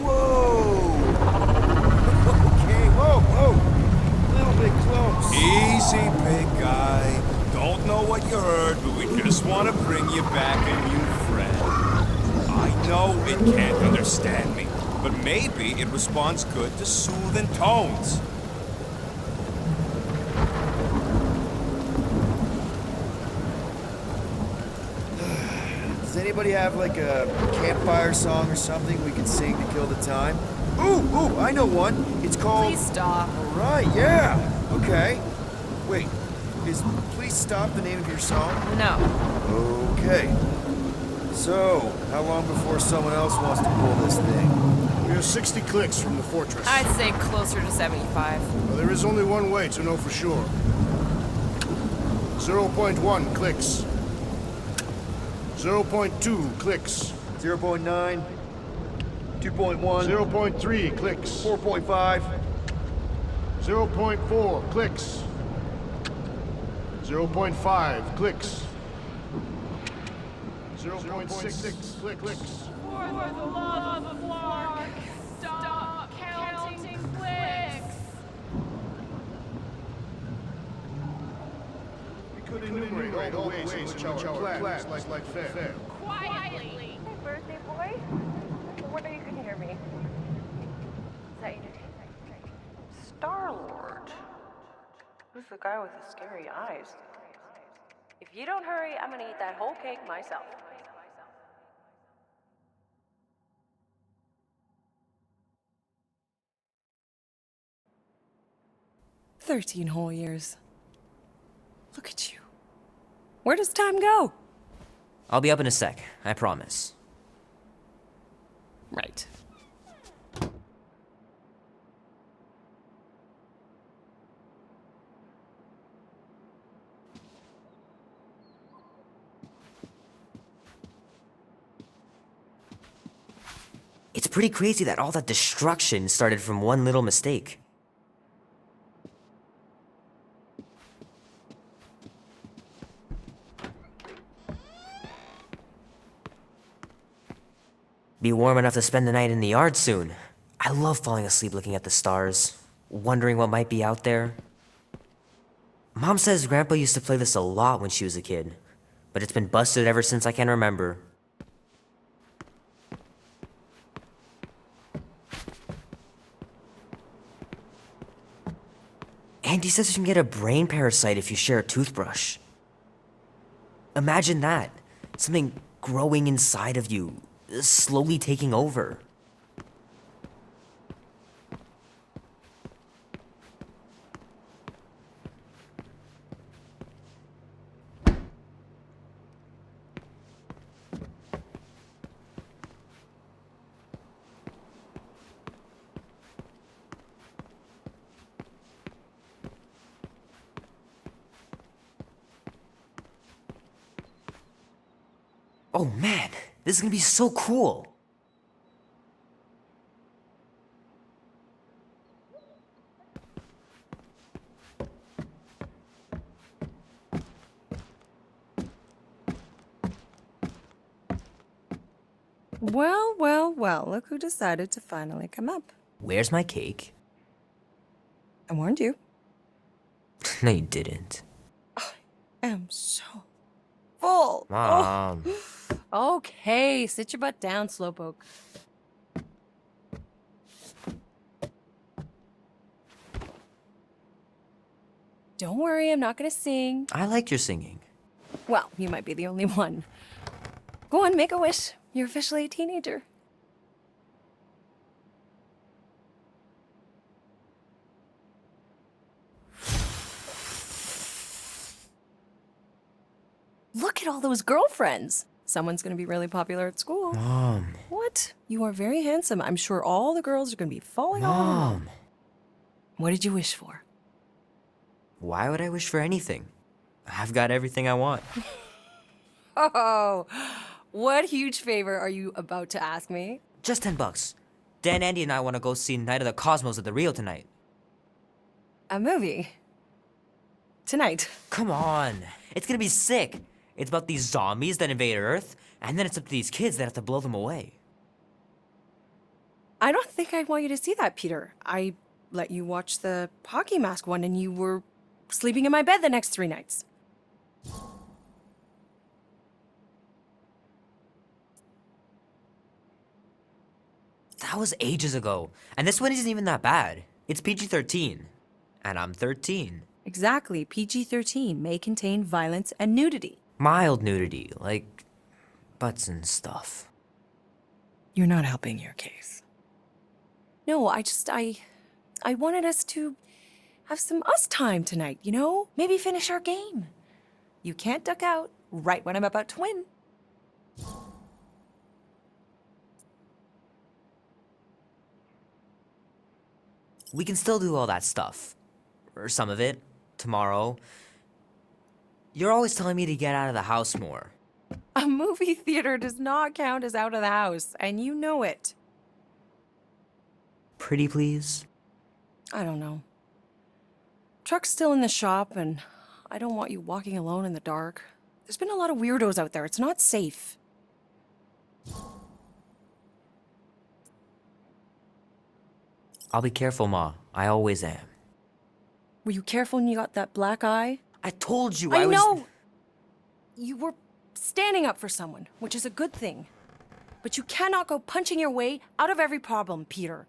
Whoa! Okay, whoa! A little bit close. Easy, big guy. Don't know what you heard, but we just want to bring you back a new friend. I know it can't understand me, but maybe it responds good to soothing tones. Does anybody have like a campfire song or something we can sing to kill the time? Ooh, I know one. It's called... Please stop. All right, yeah. Okay. Wait, is Please Stop the name of your song? No. Okay. So, how long before someone else wants to pull this thing? We are 60 clicks from the fortress. I'd say closer to 75. Well, there is only one way to know for sure. 0.1 clicks. 0.2 clicks. 0.9, 2.1, 0.3 clicks. 4.5. 0.4 clicks. 0.5 clicks. 0.6 clicks. For the love of Lark, stop counting clicks. We could enumerate all the ways in which our plan is like fair. Quietly. Hey, birthday boy. I wonder you can hear me. Is that you? Star-Lord. Who's the guy with the scary eyes? If you don't hurry, I'm gonna eat that whole cake myself. "13 whole years. Look at you. Where does time go?" I'll be up in a sec, I promise. Right. It's pretty crazy that all that destruction started from one little mistake. Be warm enough to spend the night in the yard soon. I love falling asleep looking at the stars, wondering what might be out there. Mom says Grandpa used to play this a lot when she was a kid, but it's been busted ever since I can remember. Andy says you can get a brain parasite if you share a toothbrush. Imagine that. Something growing inside of you, slowly taking over. Oh man, this is gonna be so cool. Well, look who decided to finally come up. Where's my cake? I warned you. No, you didn't. I am so full. Mom. Oh. Okay, sit your butt down, Slowpoke. Don't worry, I'm not gonna sing. I liked your singing. Well, you might be the only one. Go on, make a wish. You're officially a teenager. Look at all those girlfriends. Someone's gonna be really popular at school. Mom. What? You are very handsome. I'm sure all the girls are gonna be falling all over you. Mom. What did you wish for? Why would I wish for anything? I've got everything I want. Oh, what huge favor are you about to ask me? Just $10. Dan, Andy, and I want to go see Night of the Cosmos at the Rio tonight. A movie? tonight. Come on. It's gonna be sick. It's about these zombies that invade Earth, and then it's up to these kids that have to blow them away. I don't think I want you to see that, Peter. I let you watch the hockey mask one and you were sleeping in my bed the next 3 nights. That was ages ago, and this one isn't even that bad. It's PG-13, and I'm 13. Exactly. PG-13 may contain violence and nudity. Mild nudity, like butts and stuff. You're not helping your case. No, I wanted us to have some us time tonight, you know? Maybe finish our game. You can't duck out right when I'm about to win. We can still do all that stuff. Or some of it. Tomorrow. You're always telling me to get out of the house more. A movie theater does not count as out of the house, and you know it. Pretty please? I don't know. Truck's still in the shop, and I don't want you walking alone in the dark. There's been a lot of weirdos out there. It's not safe. I'll be careful, Ma. I always am. Were you careful when you got that black eye? I told you I was... know! You were standing up for someone, which is a good thing. But you cannot go punching your way out of every problem, Peter.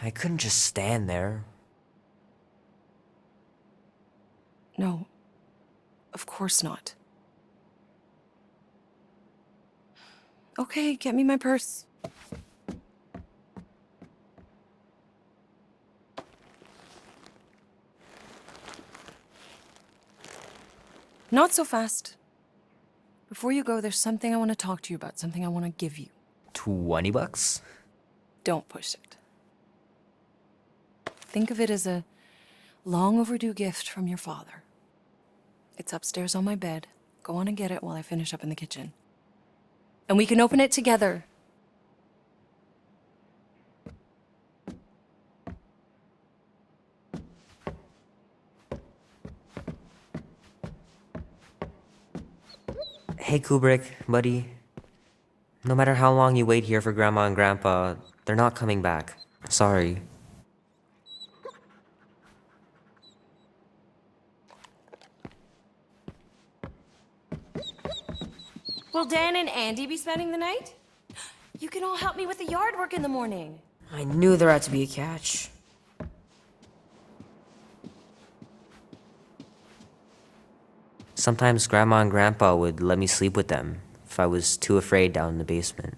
I couldn't just stand there. No. Of course not. Okay, get me my purse. Not so fast. Before you go, there's something I want to talk to you about, something I want to give you. $20? Don't push it. Think of it as a long overdue gift from your father. It's upstairs on my bed. Go on and get it while I finish up in the kitchen. And we can open it together. Hey, Kubrick, buddy. No matter how long you wait here for Grandma and Grandpa, they're not coming back. Sorry. Will Dan and Andy be spending the night? You can all help me with the yard work in the morning. I knew there had to be a catch. Sometimes Grandma and Grandpa would let me sleep with them if I was too afraid down in the basement.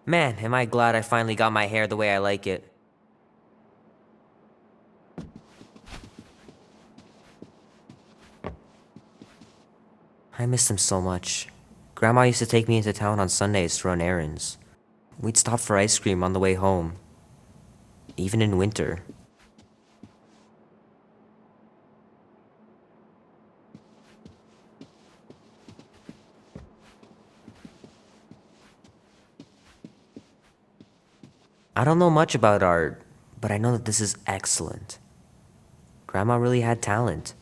Man, am I glad I finally got my hair the way I like it. I miss them so much. Grandma used to take me into town on Sundays to run errands. We'd stop for ice cream on the way home. Even in winter. I don't know much about art, but I know that this is excellent. Grandma really had talent.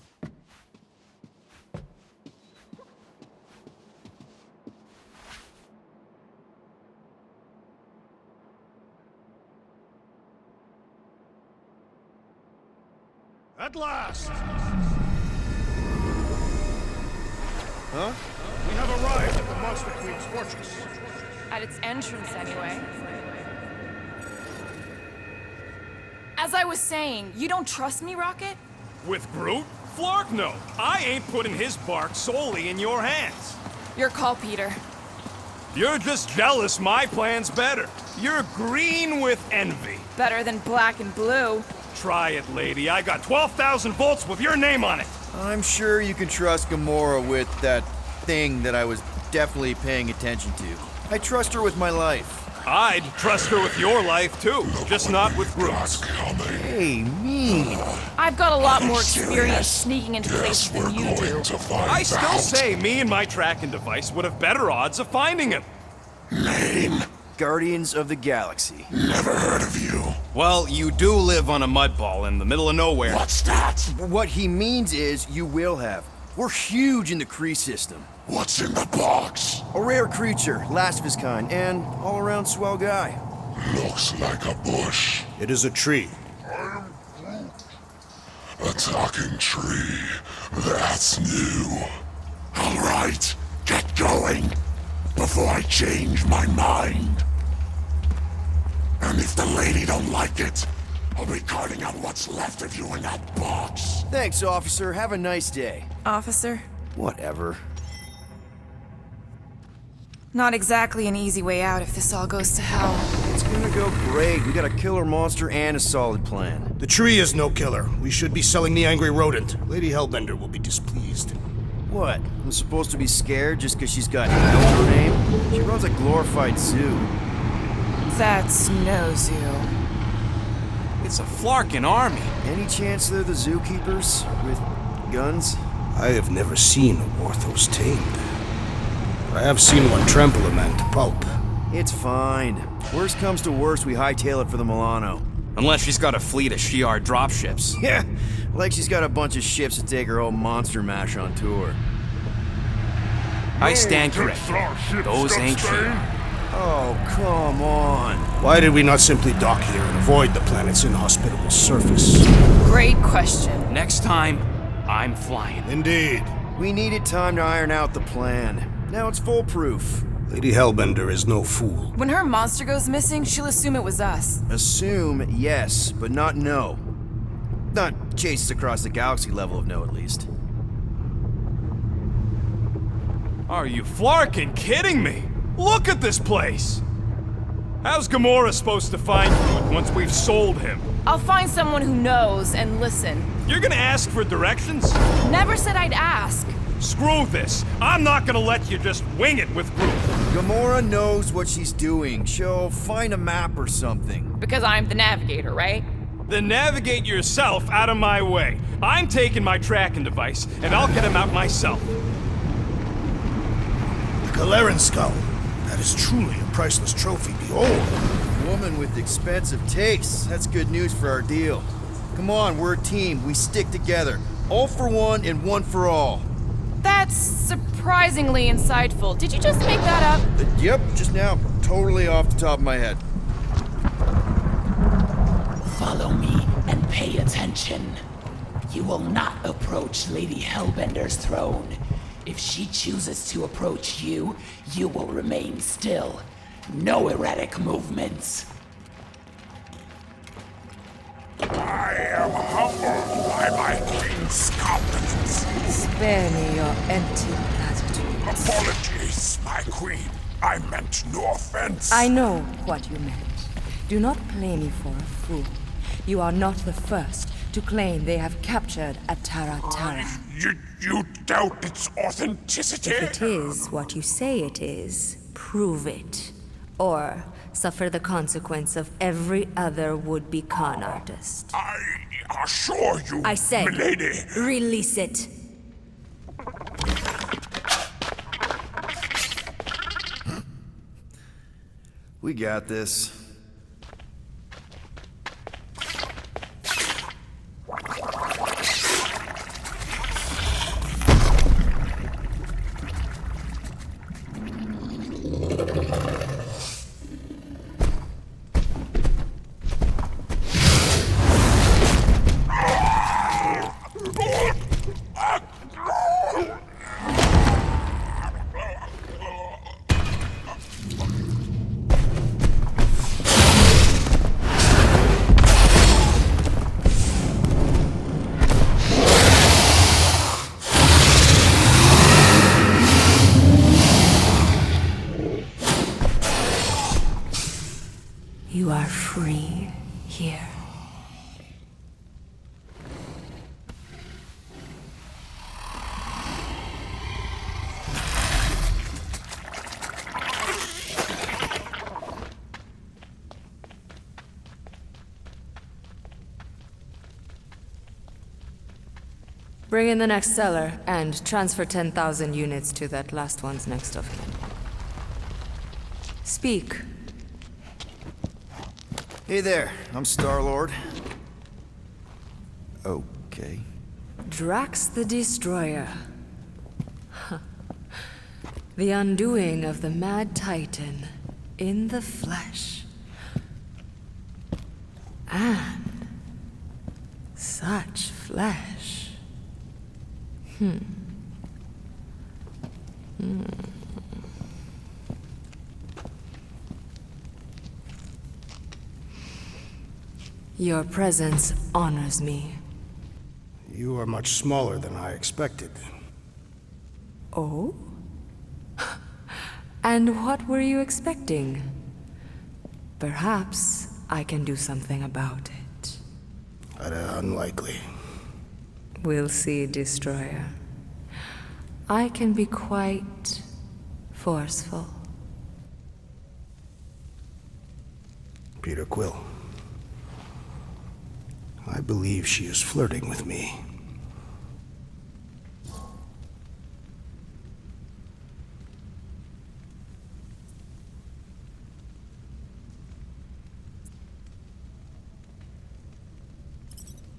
At last! Huh? We have arrived at the Monster Queen's fortress. At its entrance, anyway. As I was saying, you don't trust me, Rocket? With Groot? Flark no. I ain't putting his bark solely in your hands. Your call, Peter. You're just jealous my plan's better. You're green with envy. Better than black and blue. Try it, lady. I got 12,000 volts with your name on it. I'm sure you can trust Gamora with that thing that I was definitely paying attention to. I trust her with my life. I'd trust her with your life, too. Just not with Groot's. Hey, mean. I've got a lot more experience sneaking into places than you do. I still say me and my tracking device would have better odds of finding him. Guardians of the Galaxy. Never heard of you. Well, you do live on a mud ball in the middle of nowhere. What's that? What he means is you will have. We're huge in the Kree system. What's in the box? A rare creature, last of his kind, and all-around swell guy. Looks like a bush. It is a tree. A talking tree. That's new. All right, get going before I change my mind. And if the lady don't like it, I'll be carting out what's left of you in that box. Thanks, officer. Have a nice day. Officer? Whatever. Not exactly an easy way out if this all goes to hell. It's gonna go great. We got a killer monster and a solid plan. The tree is no killer. We should be selling the angry rodent. Lady Hellbender will be displeased. What? I'm supposed to be scared just because she's got hell in her name? She runs a glorified zoo. That's no zoo. It's a Flarkin army. Any chance they're the zookeepers? With guns? I have never seen a Warthos tamed. I have seen one trample a man to pulp. It's fine. Worst comes to worst, we hightail it for the Milano. Unless she's got a fleet of Shi'ar dropships. Yeah, like she's got a bunch of ships to take her whole monster mash on tour. I stand corrected. Those ain't Shi'ar. Oh, come on. Why did we not simply dock here and avoid the planet's inhospitable surface? Great question. Next time, I'm flying. Indeed. We needed time to iron out the plan. Now it's foolproof. Lady Hellbender is no fool. When her monster goes missing, she'll assume it was us. Assume, yes, but not know. Not chase us across the galaxy level of no, at least. Are you Flarkin kidding me? Look at this place! How's Gamora supposed to find food once we've sold him? I'll find someone who knows and listen. You're gonna ask for directions? Never said I'd ask. Screw this! I'm not gonna let you just wing it with Groot. Gamora knows what she's doing. She'll find a map or something. Because I'm the navigator, right? Then navigate yourself out of my way. I'm taking my tracking device, and I'll get him out myself. The Galeran skull. That is truly a priceless trophy. Behold. Woman with expensive tastes. That's good news for our deal. Come on, we're a team. We stick together. All for one and one for all. That's surprisingly insightful. Did you just make that up? Yep, just now. Totally off the top of my head. Follow me and pay attention. You will not approach Lady Hellbender's throne. If she chooses to approach you, you will remain still. No erratic movements. I am humbled by my queen's compliments. Spare me your empty platitudes. Apologies, my queen. I meant no offense. I know what you meant. Do not play me for a fool. You are not the first to claim they have captured Atara Tara. You doubt its authenticity? If it is what you say it is, prove it. Or suffer the consequence of every other would-be con artist. I assure you, I said, milady. Release it. We got this. You are free here. Bring in the next seller, and transfer 10,000 units to that last one's next of kin. Speak. Hey there, I'm Star-Lord. Okay. Drax the Destroyer. The undoing of the Mad Titan in the flesh. And such flesh. Your presence honors me. You are much smaller than I expected. Oh? And what were you expecting? Perhaps I can do something about it. Unlikely. We'll see, Destroyer. I can be quite forceful. Peter Quill. I believe she is flirting with me.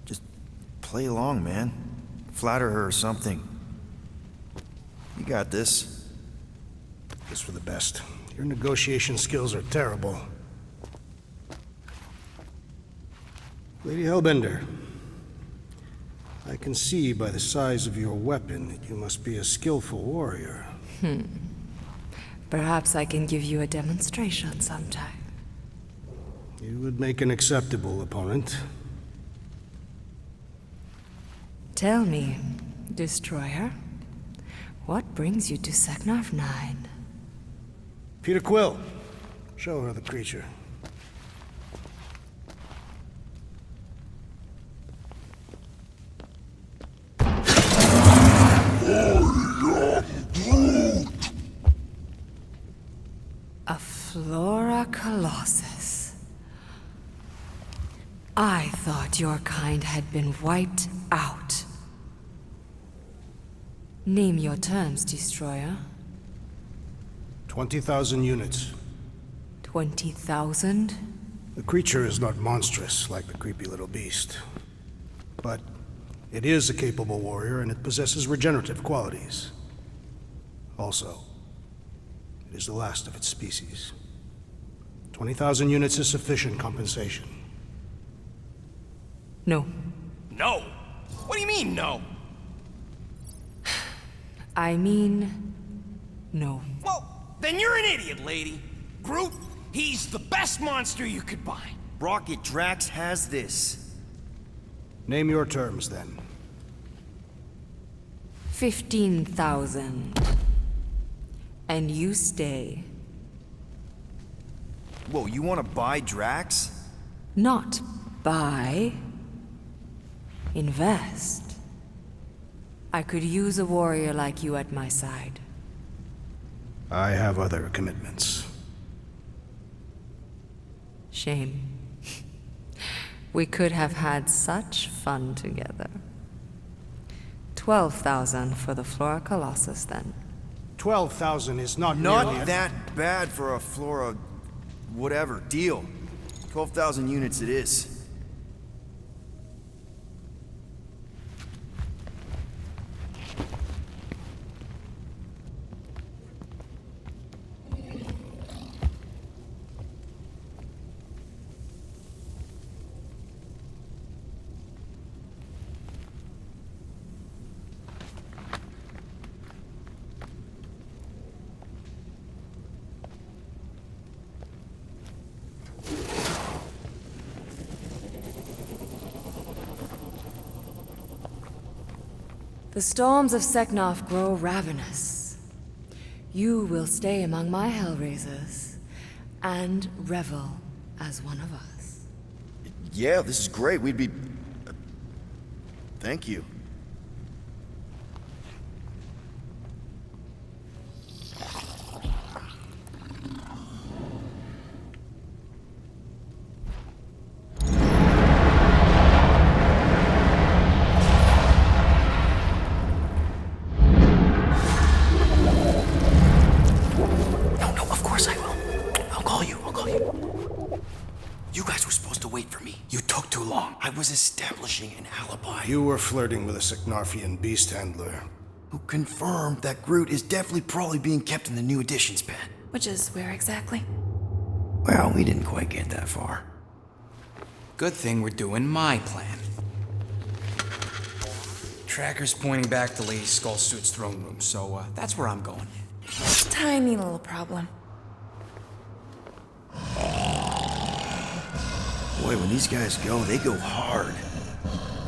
Just play along, man. Flatter her or something. You got this. It's for the best. Your negotiation skills are terrible. Lady Hellbender, I can see by the size of your weapon that you must be a skillful warrior. Perhaps I can give you a demonstration sometime. You would make an acceptable opponent. Tell me, Destroyer, what brings you to Seknarf 9? Peter Quill, show her the creature. A Flora Colossus. I thought your kind had been wiped out. Name your terms, Destroyer. 20,000 units. 20,000? The creature is not monstrous like the creepy little beast. But it is a capable warrior and it possesses regenerative qualities. Also, it is the last of its species. 20,000 units is sufficient compensation. No. No? What do you mean, no? I mean, no. Well, then you're an idiot, lady. Groot, he's the best monster you could buy. Rocket Drax has this. Name your terms, then. 15,000. And you stay. Whoa, you want to buy Drax? Not buy. Invest. I could use a warrior like you at my side. I have other commitments. Shame. We could have had such fun together. 12,000 for the Flora Colossus, then. 12,000 is not Not that bad for a Flora... whatever. Deal. 12,000 units it is. The storms of Seknarf grow ravenous. You will stay among my Hellraisers and revel as one of us. Yeah, this is great. We'd be... Thank you. No, of course I will. I'll call you. You guys were supposed establishing an alibi. You were flirting with a Seknarfian beast handler. Who confirmed that Groot is definitely probably being kept in the new additions pen. Which is where exactly? Well, we didn't quite get that far. Good thing we're doing my plan. Tracker's pointing back to Lady Skullsuit's throne room, so that's where I'm going. Tiny little problem. Boy, when these guys go, they go hard.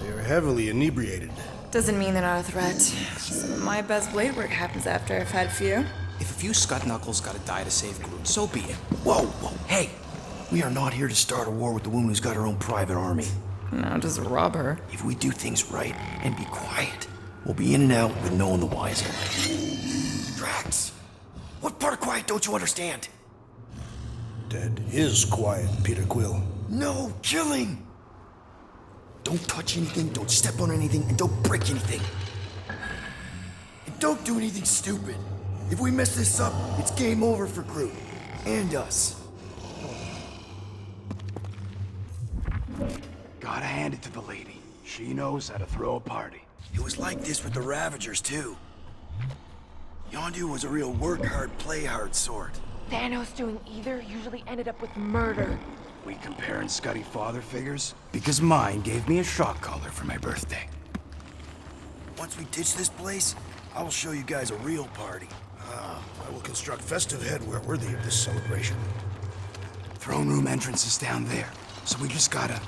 They're heavily inebriated. Doesn't mean they're not a threat. Some of my best blade work happens after I've had a few. If a few Scut Knuckles gotta die to save Groot, so be it. Whoa, whoa, hey! We are not here to start a war with the woman who's got her own private army. No, just rob her. If we do things right and be quiet, we'll be in and out with no one the wiser. Drax! What part of quiet don't you understand? Dead is quiet, Peter Quill. No killing! Don't touch anything, don't step on anything, and don't break anything. And don't do anything stupid. If we mess this up, it's game over for Groot. And us. Gotta hand it to the lady. She knows how to throw a party. It was like this with the Ravagers, too. Yondu was a real work-hard, play-hard sort. Thanos doing either usually ended up with murder. We comparing Scuddy father figures? Because mine gave me a shock collar for my birthday. Once we ditch this place, I will show you guys a real party. I will construct festive headwear worthy of this celebration. Throne room entrance is down there, so we just gotta,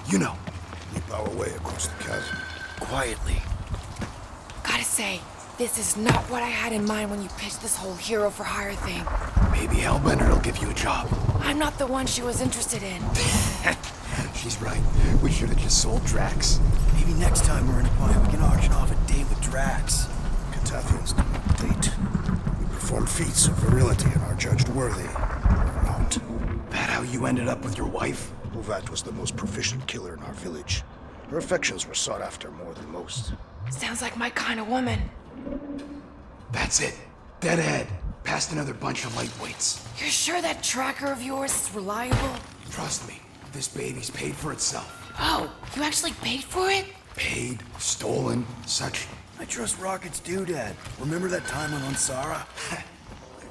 you know, leap our way across the chasm. Quietly. Gotta say, this is not what I had in mind when you pitched this whole hero for hire thing. Maybe Hellbender will give you a job. I'm not the one she was interested in. She's right. We should have just sold Drax. Maybe next time we're in a bind, we can auction off a date with Drax. Catathians do not date. We perform feats of virility and are judged worthy, or not. That how you ended up with your wife? Uvat was the most proficient killer in our village. Her affections were sought after more than most. Sounds like my kind of woman. That's it. Dead ahead. Past another bunch of lightweights. You're sure that tracker of yours is reliable? Trust me, this baby's paid for itself. Oh, you actually paid for it? Paid, stolen, such. I trust Rocket's doodad. Remember that time on Ansara? I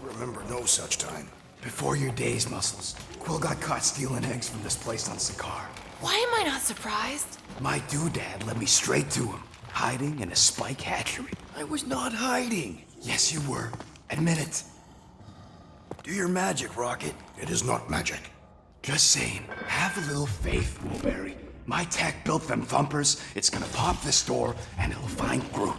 remember no such time. Before your days, Muscles, Quill got caught stealing eggs from this place on Sakaar. Why am I not surprised? My doodad led me straight to him, hiding in a spike hatchery. I was not hiding. Yes, you were. Admit it. Do your magic, Rocket. It is not magic. Just saying, have a little faith, Woolberry. My tech built them thumpers. It's gonna pop this door, and it'll find Groot.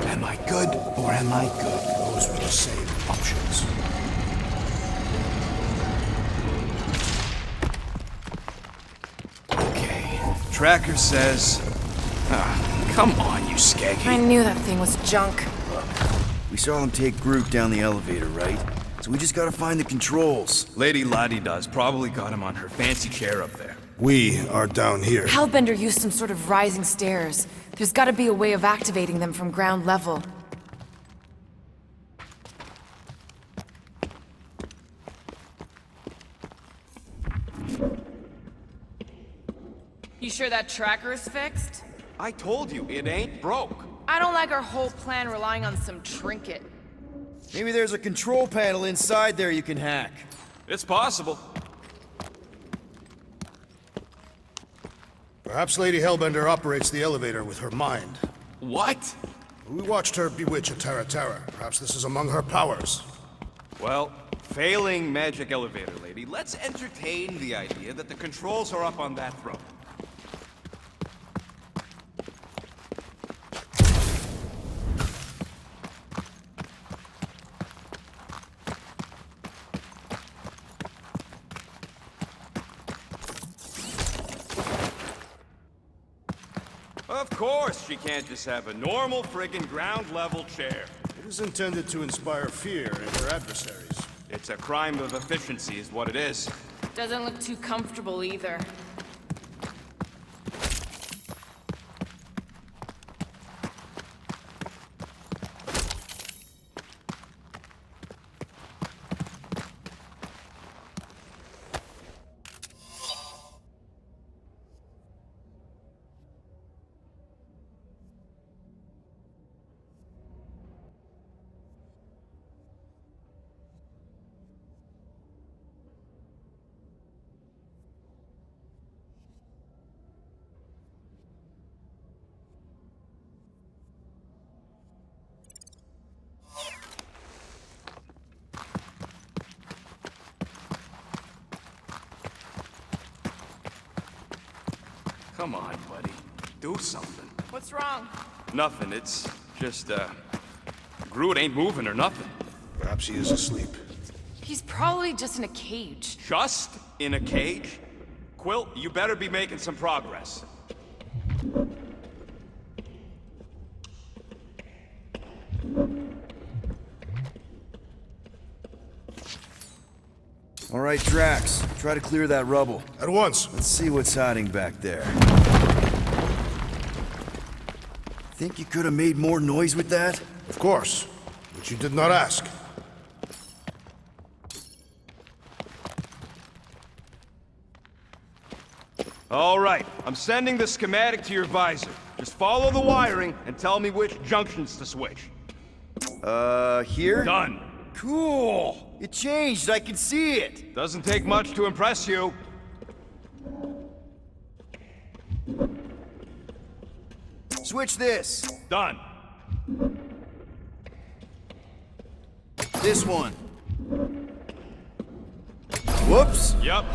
Am I good, or am I good? Those were the same options. Okay. Tracker says... come on, you skaggy. I knew that thing was junk. We saw them take Groot down the elevator, right? So we just gotta find the controls. Lady Ladi-Da's probably got him on her fancy chair up there. We are down here. Hellbender used some sort of rising stairs. There's gotta be a way of activating them from ground level. You sure that tracker is fixed? I told you, it ain't broke. I don't like our whole plan relying on some trinket. Maybe there's a control panel inside there you can hack. It's possible. Perhaps Lady Hellbender operates the elevator with her mind. What? We watched her bewitch a Terra Terra. Perhaps this is among her powers. Well, failing magic elevator lady, let's entertain the idea that the controls are up on that throne. Of course she can't just have a normal friggin' ground-level chair. It is intended to inspire fear in her adversaries. It's a crime of efficiency is what it is. Doesn't look too comfortable either. Come on, buddy. Do something. What's wrong? Nothing, it's just, Groot ain't moving or nothing. Perhaps he is asleep. He's probably just in a cage. Just in a cage? Quill, you better be making some progress. All right, Drax, try to clear that rubble. At once. Let's see what's hiding back there. Think you could have made more noise with that? Of course, but you did not ask. All right, I'm sending the schematic to your visor. Just follow the wiring and tell me which junctions to switch. Here? Done. Cool! It changed, I can see it! Doesn't take much to impress you. Switch this. Done. This one. Whoops! Yep.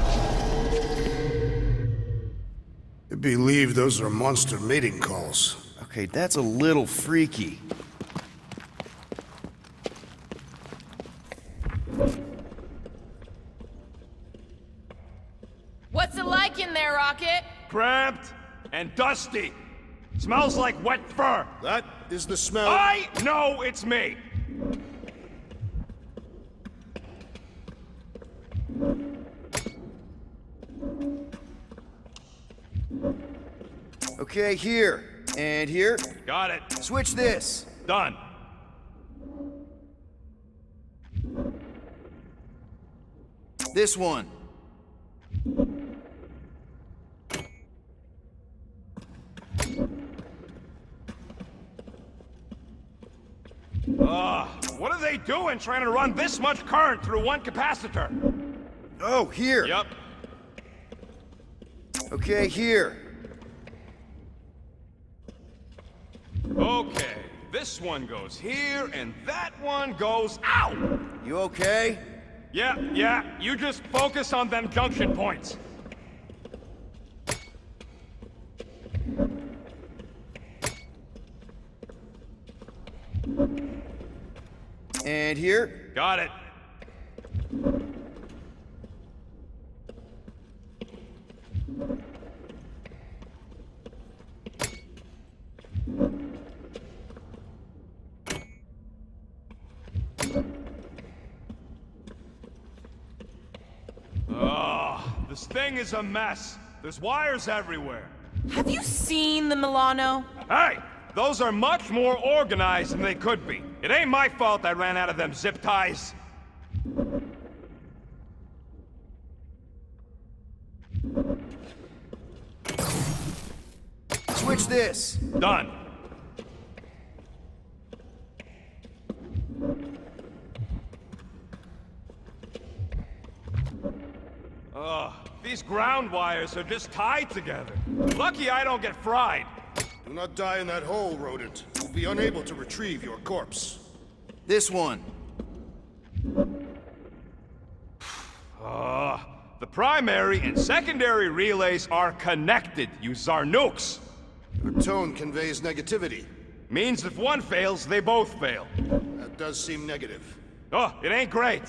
I believe those are monster mating calls. Okay, that's a little freaky. What's it like in there, Rocket? Cramped and dusty. Smells like wet fur. That is the smell. I know it's me. Okay, here. And here. Got it. Switch this. Done. This one. What are they doing trying to run this much current through one capacitor? Oh, here. Yep. Okay, here. Okay, this one goes here, and that one goes out! You okay? Yeah, you just focus on them junction points. And here. Got it. This thing is a mess. There's wires everywhere. Have you seen the Milano? Hey! Those are much more organized than they could be. It ain't my fault I ran out of them zip ties. Switch this. Done. These ground wires are just tied together. Lucky I don't get fried. Do not die in that hole, rodent. You'll be unable to retrieve your corpse. This one. The primary and secondary relays are connected, you Zarnooks. Your tone conveys negativity. Means if one fails, they both fail. That does seem negative. Oh, it ain't great.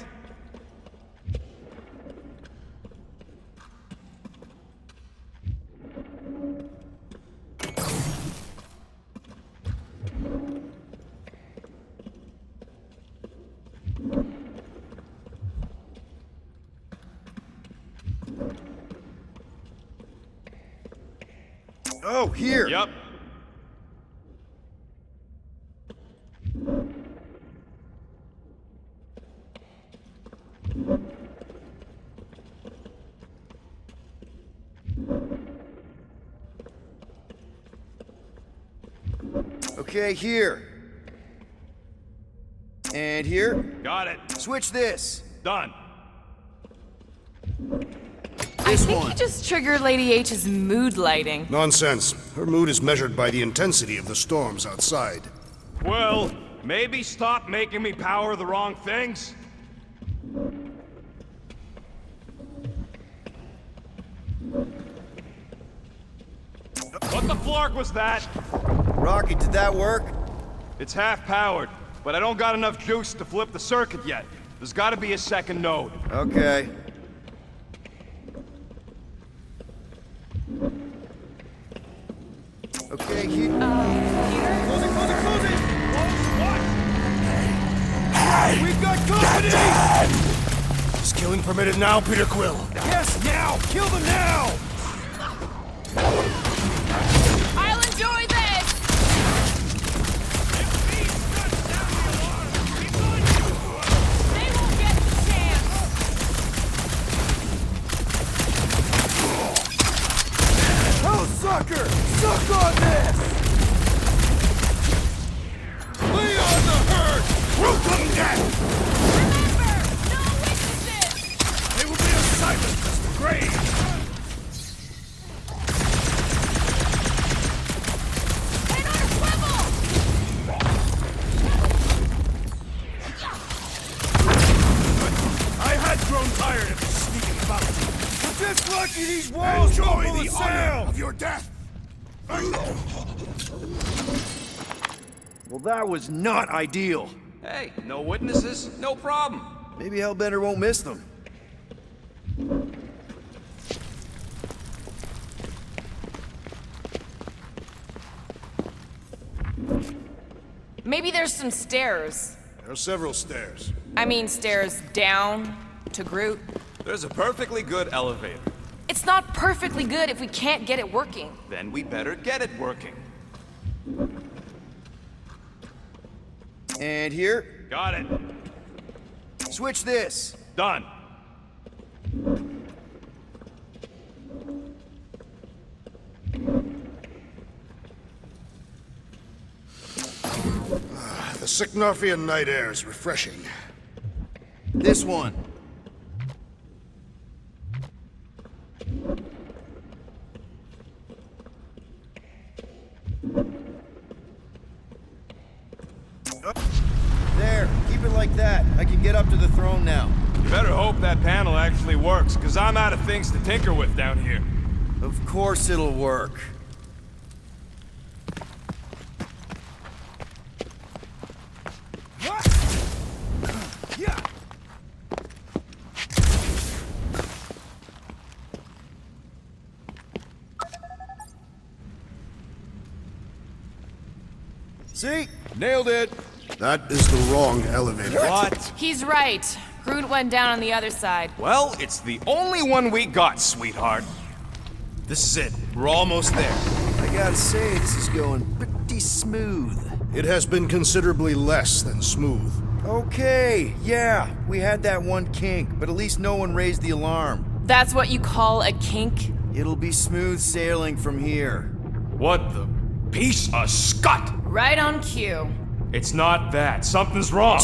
Oh, here. Yep. Okay, here. And here. Got it. Switch this. Done. I think you just triggered Lady H's mood lighting. Nonsense. Her mood is measured by the intensity of the storms outside. Well, maybe stop making me power the wrong things? What the flark was that? Rocky, did that work? It's half-powered, but I don't got enough juice to flip the circuit yet. There's gotta be a second node. Okay. Okay, Hugh. Close it, close it, close it! What? We've got company! Is killing permitted now, Peter Quill? Yes, now! Kill them now! I'll enjoy this! They won't get the chance! Oh, sucker! Suck on this! Lay on the herd! Root them dead! Remember, no witnesses! They will be as silent as the grave! And on a swivel! I had grown tired of sneaking about. We're just lucky these walls Enjoy don't the sound. honor of your death! Well, that was not ideal. Hey, no witnesses, no problem. Maybe Hellbender won't miss them. Maybe there's some stairs. There are several stairs. I mean stairs down to Groot. There's a perfectly good elevator. It's not perfectly good if we can't get it working. Then we better get it working. And here, Got it. switch this. Done. The Sycnovian night air is refreshing. This one. There, keep it like that. I can get up to the throne now. You better hope that panel actually works, because I'm out of things to tinker with down here. Of course it'll work. Yeah. See? Nailed it. That is the wrong elevator. What? He's right. Groot went down on the other side. Well, it's the only one we got, sweetheart. This is it. We're almost there. I gotta say, this is going pretty smooth. It has been considerably less than smooth. Okay, yeah, we had that one kink, but at least no one raised the alarm. That's what you call a kink? It'll be smooth sailing from here. What the piece of scut? Right on cue. It's not that. Something's wrong.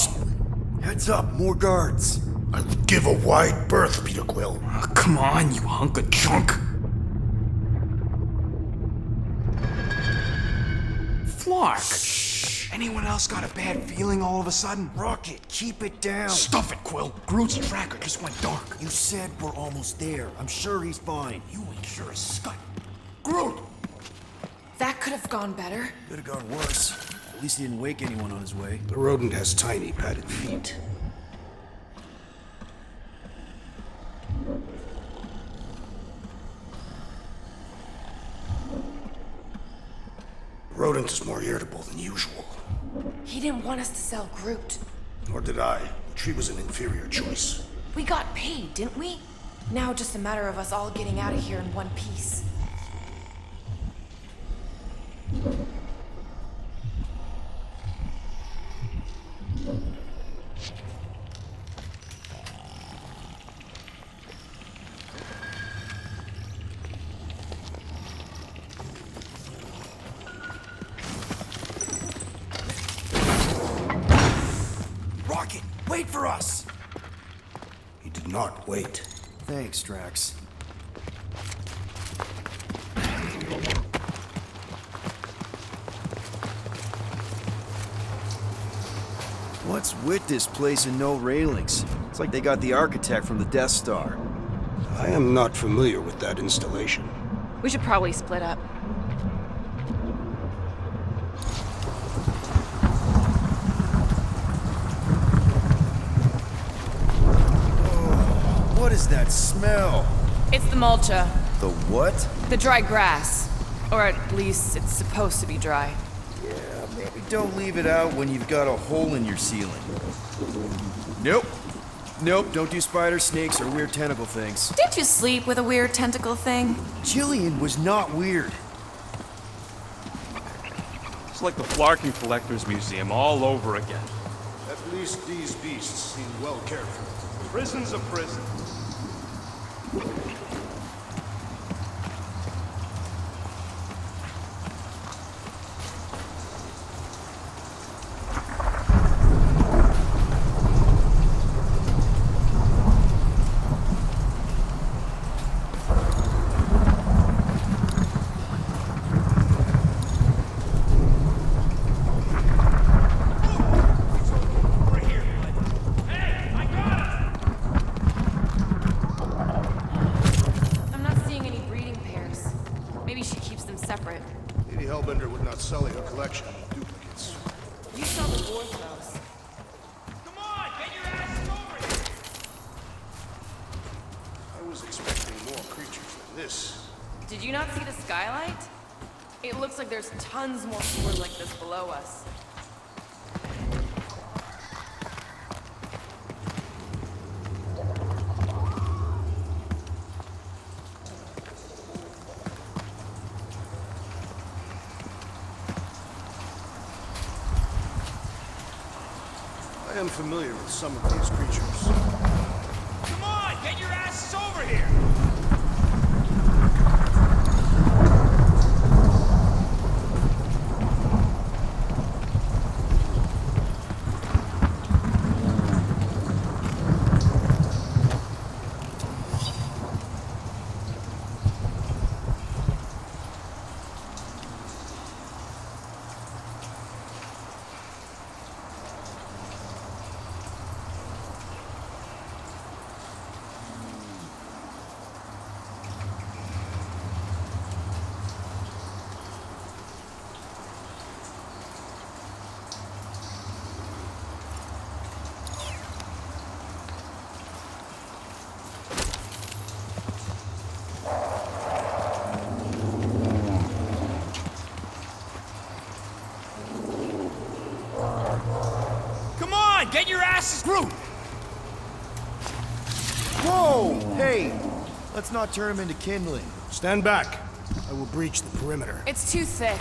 Heads up, more guards. I would give a wide berth, Peter Quill. Oh, come on, you hunk of junk. Flark. Anyone else got a bad feeling all of a sudden? Rocket, keep it down. Stuff it, Quill. Groot's tracker just went dark. You said we're almost there. I'm sure he's fine. You ain't sure as scut. Groot! That could have gone better. Could have gone worse. At least he didn't wake anyone on his way. The rodent has tiny padded feet. Rodent is more irritable than usual. He didn't want us to sell Groot. Nor did I. The tree was an inferior choice. We got paid, didn't we? Now just a matter of us all getting out of here in one piece. Rocket, wait for us! He did not wait. Thanks, Drax. What's with this place and no railings? It's like they got the architect from the Death Star. I am not familiar with that installation. We should probably split up. What is that smell? It's the mulcha. The what? The dry grass. Or at least it's supposed to be dry. Yeah, maybe don't leave it out when you've got a hole in your ceiling. Nope. Nope, don't do spiders, snakes, or weird tentacle things. Didn't you sleep with a weird tentacle thing? Jillian was not weird. It's like the Flarkin Collectors Museum all over again. At least these beasts seem well cared for. Prison's a prison. I'm not seeing any breeding pairs. Maybe she keeps them separate. Lady Hellbender would not sell her collection of duplicates. You saw the dwarf house. Come on, get your asses over here! I was expecting more creatures than this. Did you not see the skylight? It looks like there's tons more floors like this below us. I am familiar with some of these creatures. Come on, get your asses over here! Come on, get your asses through! Whoa! Hey! Let's not turn him into kindling. Stand back. I will breach the perimeter. It's too thick.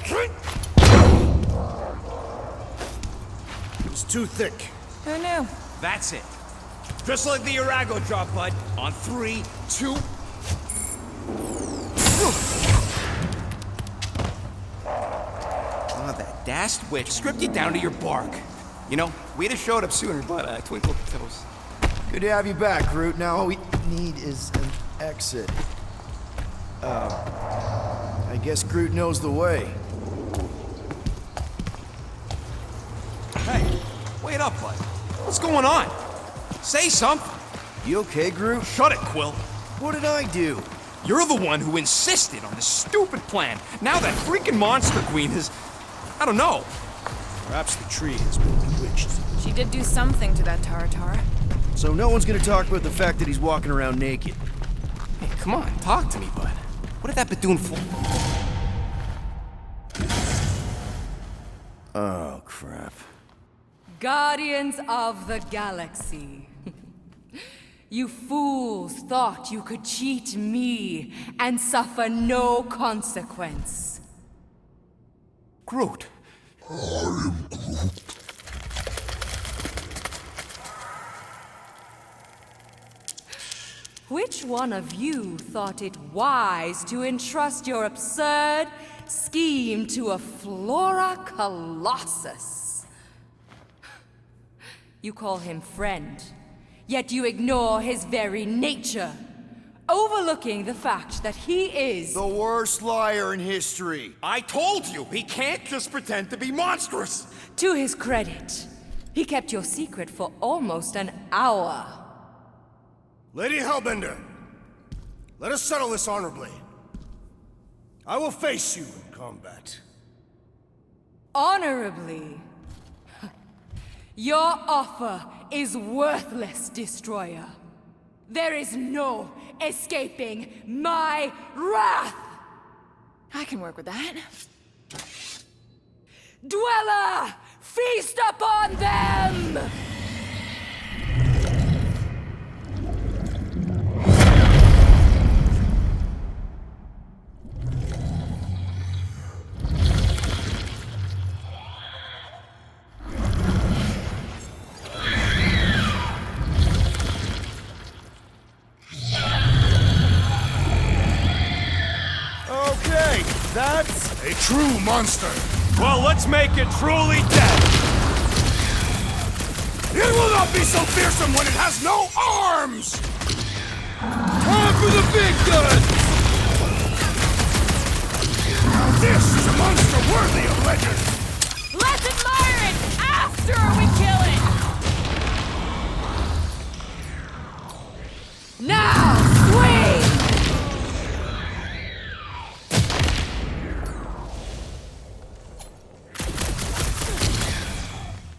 It's too thick. Who knew? That's it. Just like the Arago drop, bud. On 3, 2... Oh, that dashed witch stripped you down to your bark. You know, we'd have showed up sooner, but twinkle toes. Good to have you back, Groot. Now all we need is an exit. I guess Groot knows the way. Hey, wait up, bud. What's going on? Say something. You okay, Groot? Shut it, Quill. What did I do? You're the one who insisted on this stupid plan. Now that freaking monster queen is... I don't know. Perhaps the tree has been bewitched. She did do something to that Taratara. So no one's gonna talk about the fact that he's walking around naked. Hey, come on, talk to me, bud. What did that Bethune for? Oh, crap. Guardians of the Galaxy. You fools thought you could cheat me and suffer no consequence. Groot. I am Groot. Which one of you thought it wise to entrust your absurd scheme to a Flora Colossus? You call him friend, yet you ignore his very nature, overlooking the fact that he is the worst liar in history. I told you, he can't just pretend to be monstrous. To his credit, he kept your secret for almost an hour. Lady Hellbender, let us settle this honorably. I will face you in combat. Honorably? Your offer is worthless, Destroyer. There is no escaping my wrath! I can work with that. Dweller! Feast upon them! Okay, that's A true monster. well, let's make it truly dead. It will not be so fearsome when it has no arms! Time for the big guns! This is a monster worthy of legend! Let's admire it after we kill it! Now, swing!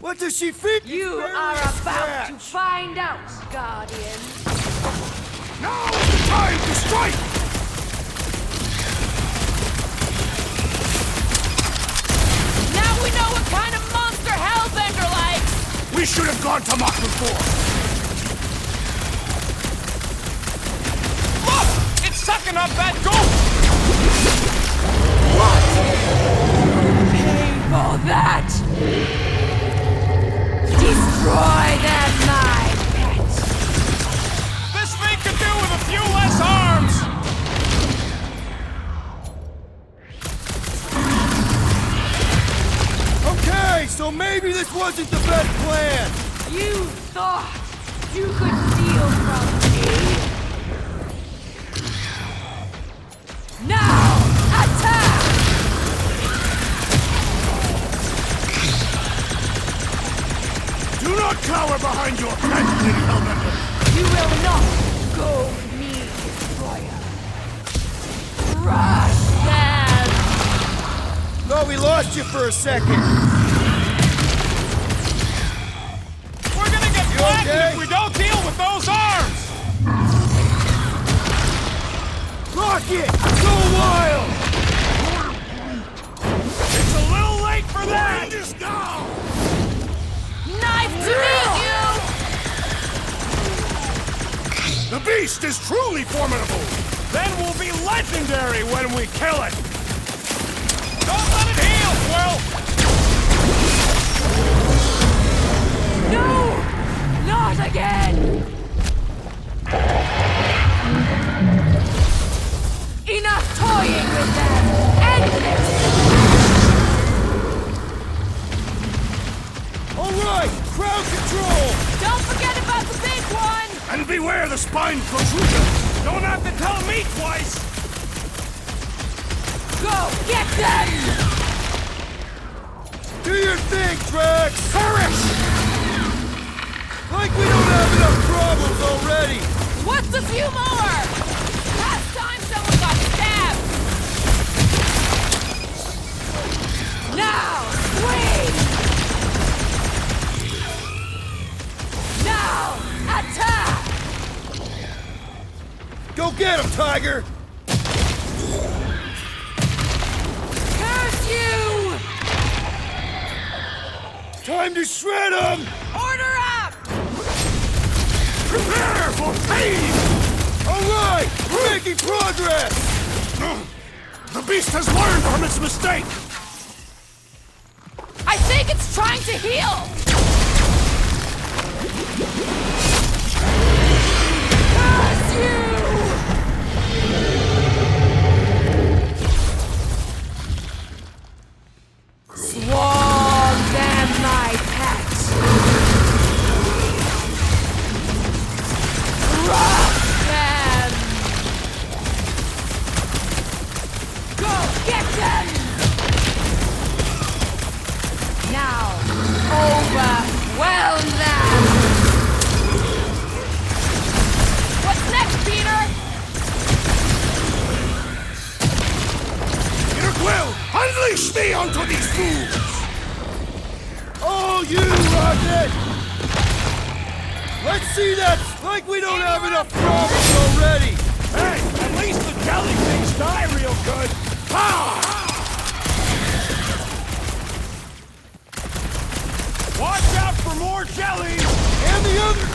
What does she feed? You are about to find out, Guardian. Now is the time to strike! Now we know what kind of monster Hellbender likes! We should have gone to Mach before! Look! It's sucking up that goat! Pay for that! Destroy them, my pet! This thing could do with a few less arms! Okay, so maybe this wasn't the best plan. You thought you could steal from me? Now, attack! Do not cower behind your pet, Lady Hellbender! You will not go with me, Destroyer. Crush them! Thought we lost you for a second. We're gonna get blasted okay? if we don't deal with those arms! Rocket, go wild! It's a little late for that! Just now! Nice to meet you! The beast is truly formidable! Then we'll be legendary when we kill it! Don't let it heal, Quill! No! Not again! Enough toying with them! End this! All right, crowd control! Don't forget about the big one! And beware the spine protrusion! Don't have to tell me twice! Go get them! Do your thing, Drax! Perish! Like we don't have enough problems already! What's a few more? Last time someone got stabbed! Now, swing! Now, attack! Go get him, Tiger! Curse you! Time to shred him! Order up! Prepare for pain! All right, we're making progress! The beast has learned from its mistake! I think it's trying to heal! Curse you! Swarm them, my pet! Crush them! Go get them! Now, overwhelm them! see that? Like we don't have enough problems already! Hey, at least the jelly things die real good. Watch out for more jellies! And the other...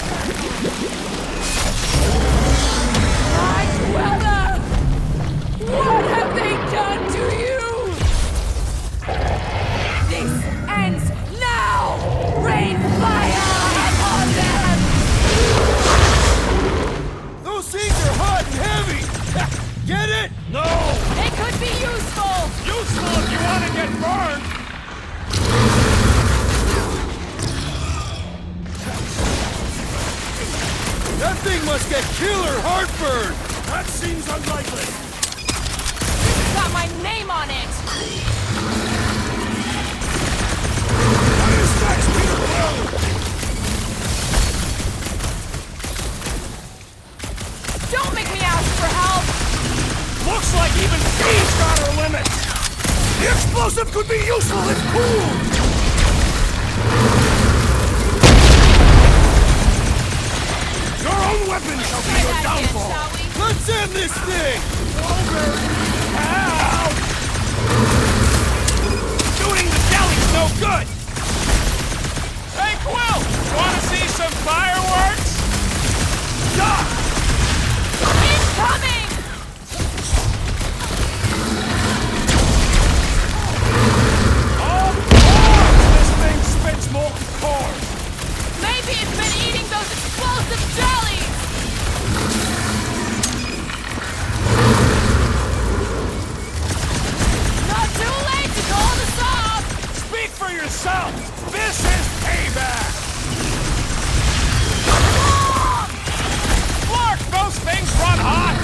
My dweller! What have they done to you? This ends now! Rain fire upon them! Those things are hot and heavy! Get it? No! They could be useful! Useful if you want to get burned! That thing must get killer heartburn! That seems unlikely. It's got my name on it! Don't make me ask for help! Looks like even she's got her limits! The explosive could be useful if cooled! Your own weapon shall be your downfall! Let's end this thing! Over! Help! Shooting the jelly's no good! Hey, Quill! Wanna see some fireworks? Duck! Incoming! Of course this thing spits molten core! Maybe it's been eating those explosive jellies! Not too late to call this off! Speak for yourself! This is payback! Clark, those things run hot!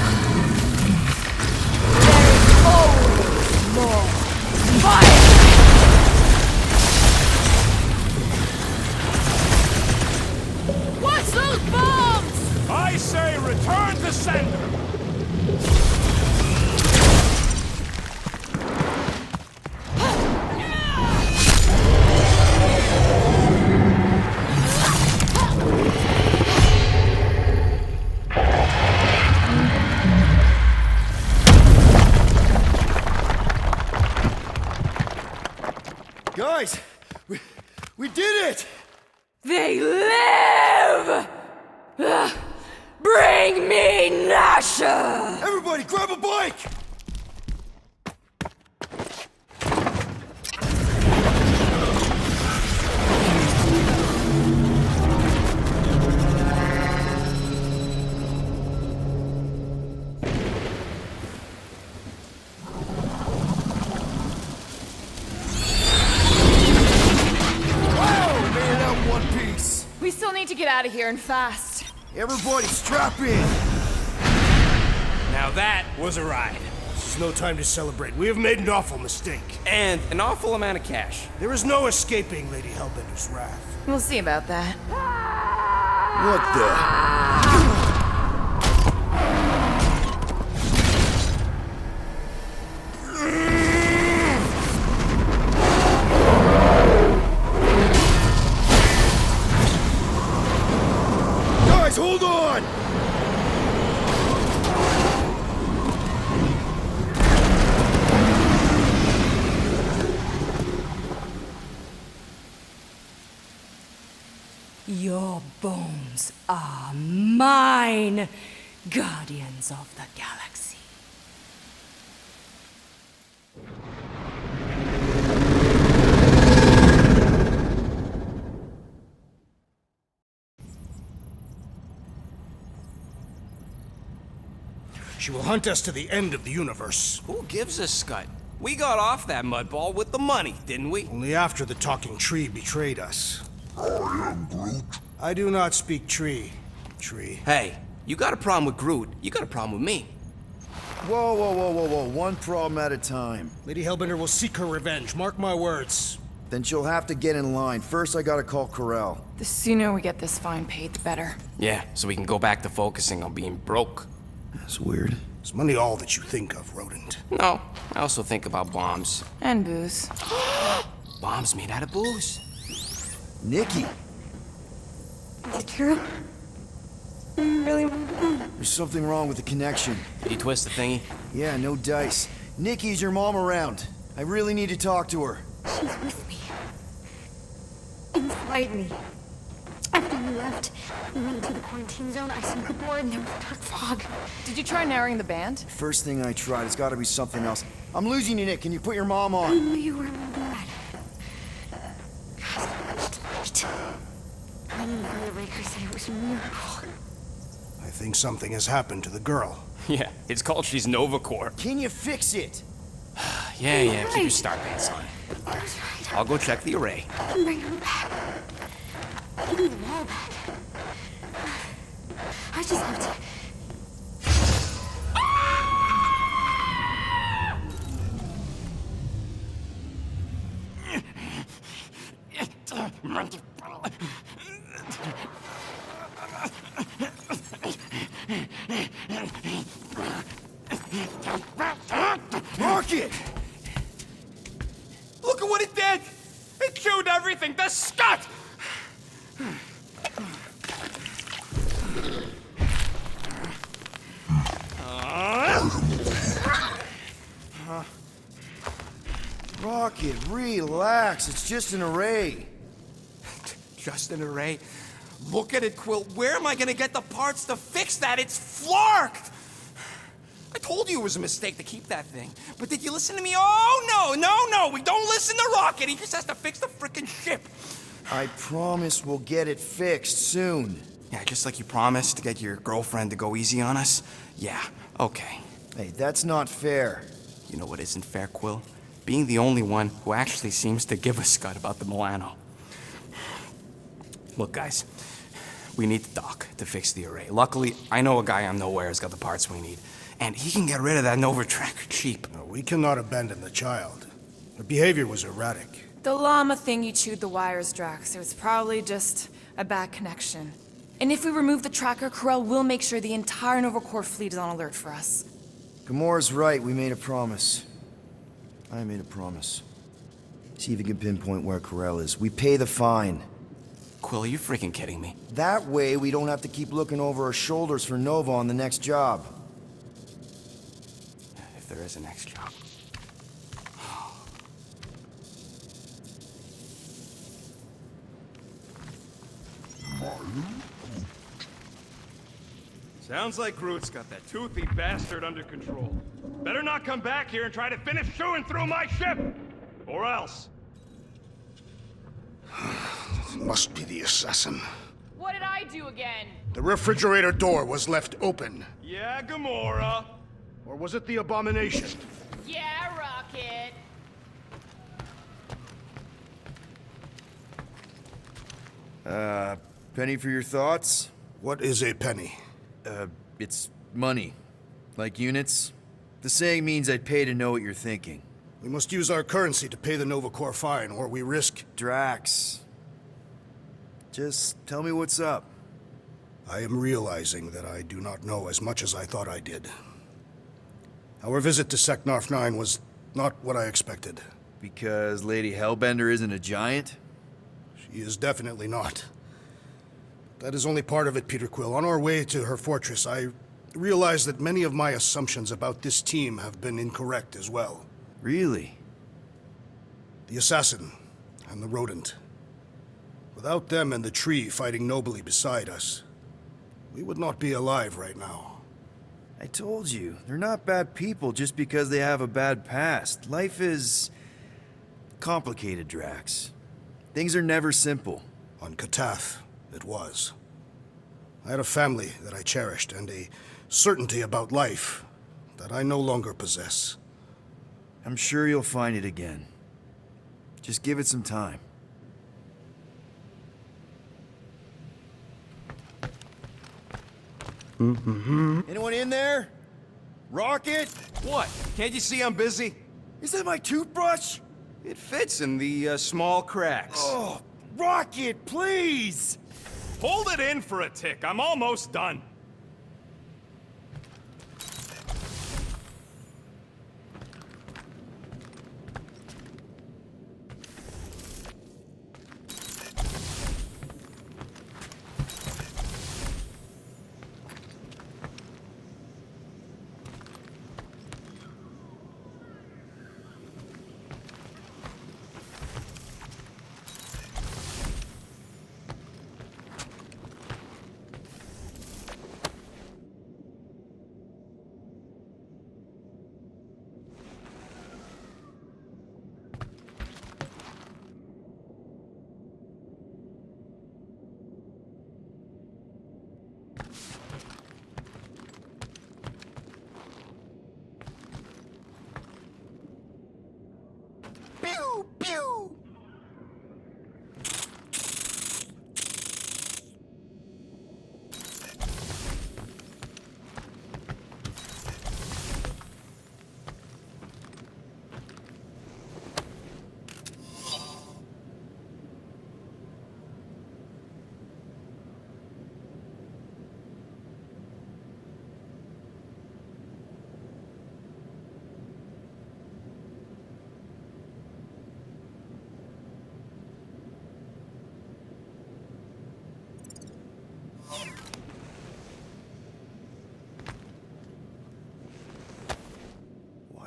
More fire! What's those bombs? I say return to sender! Guys, we did it! They live! Bring me Nasha! Everybody grab a bike! We still need to get out of here and fast. Everybody strap in! Now that was a ride. This is no time to celebrate. We have made an awful mistake. And an awful amount of cash. There is no escaping Lady Hellbender's wrath. We'll see about that. What the? Guys, hold on! Your bones are mine, guardians of the galaxy. She will hunt us to the end of the universe. Who gives a scut? We got off that mudball with the money, didn't we? Only after the talking tree betrayed us. I am Groot. I do not speak tree. Tree. Hey, you got a problem with Groot, you got a problem with me. Whoa, whoa, whoa, whoa, whoa. One problem at a time. Lady Hellbender will seek her revenge. Mark my words. Then she'll have to get in line. First, I gotta call Corel. The sooner we get this fine paid, the better. Yeah, so we can go back to focusing on being broke. That's weird. Is money all that you think of, rodent? No, I also think about bombs. And booze. Bombs made out of booze. Nikki! Is it true? really... There's something wrong with the connection. Did you twist the thingy? Yeah, no dice. Nikki, is your mom around? I really need to talk to her. She's with me. Inside me. After you left, we went to the quarantine zone, I sent the board, and there was dark fog. Did you try narrowing the band? First thing I tried, it's gotta be something else. I'm losing you, Nick. Can you put your mom on? I knew you were my dad. Tonight. I didn't hear the Raker say it was a miracle. I think something has happened to the girl. Yeah, it's called she's Nova Corps. Can you fix it? Yeah, keep your star pants on. I'll go check the array. Bring him back. Give me the wall back. I just have to... Rocket! Look at what it did! It chewed everything! The scut! Rocket, relax. It's just an array. Just an array? Look at it, Quill. Where am I gonna get the parts to fix that? It's flarked! I told you it was a mistake to keep that thing. But did you listen to me? Oh, no! We don't listen to Rocket. He just has to fix the frickin' ship. I promise we'll get it fixed soon. Yeah, just like you promised to get your girlfriend to go easy on us? Yeah, okay. Hey, that's not fair. You know what isn't fair, Quill? Being the only one who actually seems to give a scut about the Milano. Look, guys, we need the dock to fix the array. Luckily, I know a guy on Nowhere has got the parts we need. And he can get rid of that Nova tracker cheap. No, we cannot abandon the child. Her behavior was erratic. The llama thingy chewed the wires, Drax. It was probably just a bad connection. And if we remove the tracker, Corel will make sure the entire Nova Corps fleet is on alert for us. Gamora's right. We made a promise. I made a promise. See if you can pinpoint where Corel is. We pay the fine. Quill, are you freaking kidding me? That way, we don't have to keep looking over our shoulders for Nova on the next job. If there is a next job. Sounds like Groot's got that toothy bastard under control. Better not come back here and try to finish chewing through my ship! Or else. It must be the assassin. What did I do again? The refrigerator door was left open. Yeah, Gamora. Or was it the abomination? Yeah, Rocket. Penny for your thoughts? What is a penny? It's money. Like units. The saying means I'd pay to know what you're thinking. We must use our currency to pay the Nova Corps fine, or we risk... Drax. Just tell me what's up. I am realizing that I do not know as much as I thought I did. Our visit to Seknarf 9 was not what I expected. Because Lady Hellbender isn't a giant? She is definitely not. That is only part of it, Peter Quill. On our way to her fortress, I realized that many of my assumptions about this team have been incorrect as well. Really? The assassin and the rodent. Without them and the tree fighting nobly beside us, we would not be alive right now. I told you, they're not bad people just because they have a bad past. Life is complicated, Drax. Things are never simple. On Katath, it was. I had a family that I cherished and a certainty about life that I no longer possess. I'm sure you'll find it again. Just give it some time. Anyone in there? Rocket? What? Can't you see I'm busy? Is that my toothbrush? It fits in the small cracks. Oh, Rocket, please! Hold it in for a tick. I'm almost done.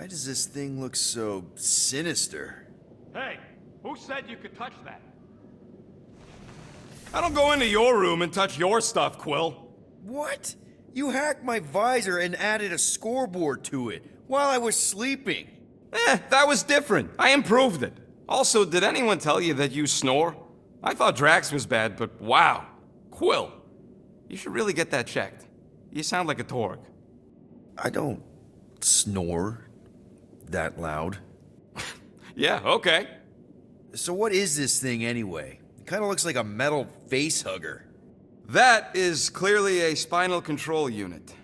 Why does this thing look so sinister? Hey, who said you could touch that? I don't go into your room and touch your stuff, Quill. What? You hacked my visor and added a scoreboard to it while I was sleeping. That was different. I improved it. Also, did anyone tell you that you snore? I thought Drax was bad, but wow. Quill, you should really get that checked. You sound like a Torg. I don't snore that loud. Yeah, okay. So what is this thing anyway? It kind of looks like a metal face hugger. That is clearly a spinal control unit.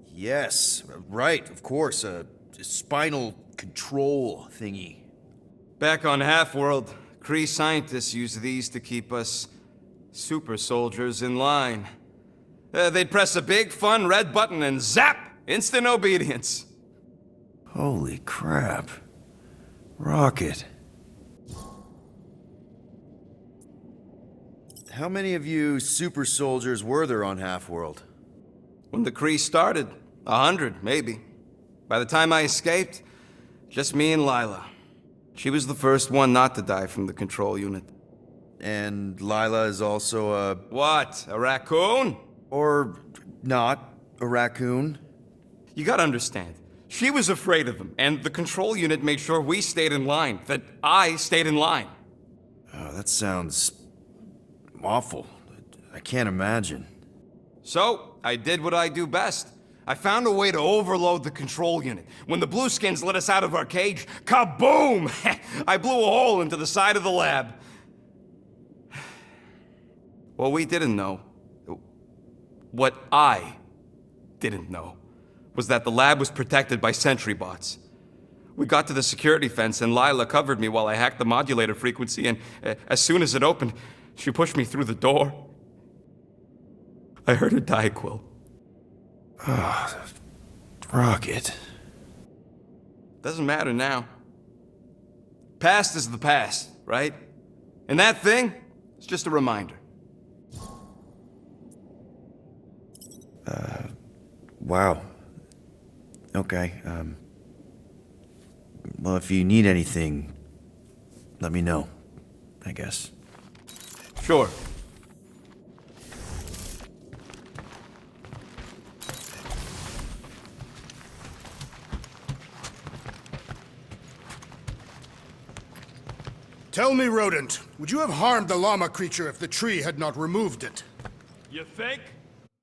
Yes, right, of course, a spinal control thingy. Back on Half-World, Kree scientists use these to keep us super soldiers in line. They'd press a big, fun red button and zap! Instant obedience. Holy crap. Rocket. How many of you super soldiers were there on Half-World? When the Kree started, 100, maybe. By the time I escaped, just me and Lila. She was the first one not to die from the control unit. And Lila is also a... What? A raccoon? Or not a raccoon? You gotta understand. She was afraid of them, and the control unit made sure we stayed in line, that I stayed in line. Oh, that sounds awful. I can't imagine. So, I did what I do best. I found a way to overload the control unit. When the Blueskins let us out of our cage, kaboom! I blew a hole into the side of the lab. What we didn't know, what I didn't know, was that the lab was protected by sentry bots. We got to the security fence and Lila covered me while I hacked the modulator frequency, and as soon as it opened, she pushed me through the door. I heard her die, Quill. Oh, Rocket. Doesn't matter now. Past is the past, right? And that thing, it's just a reminder. Wow. Okay, well, if you need anything, let me know, I guess. Sure. Tell me, Rodent, would you have harmed the llama creature if the tree had not removed it? You think?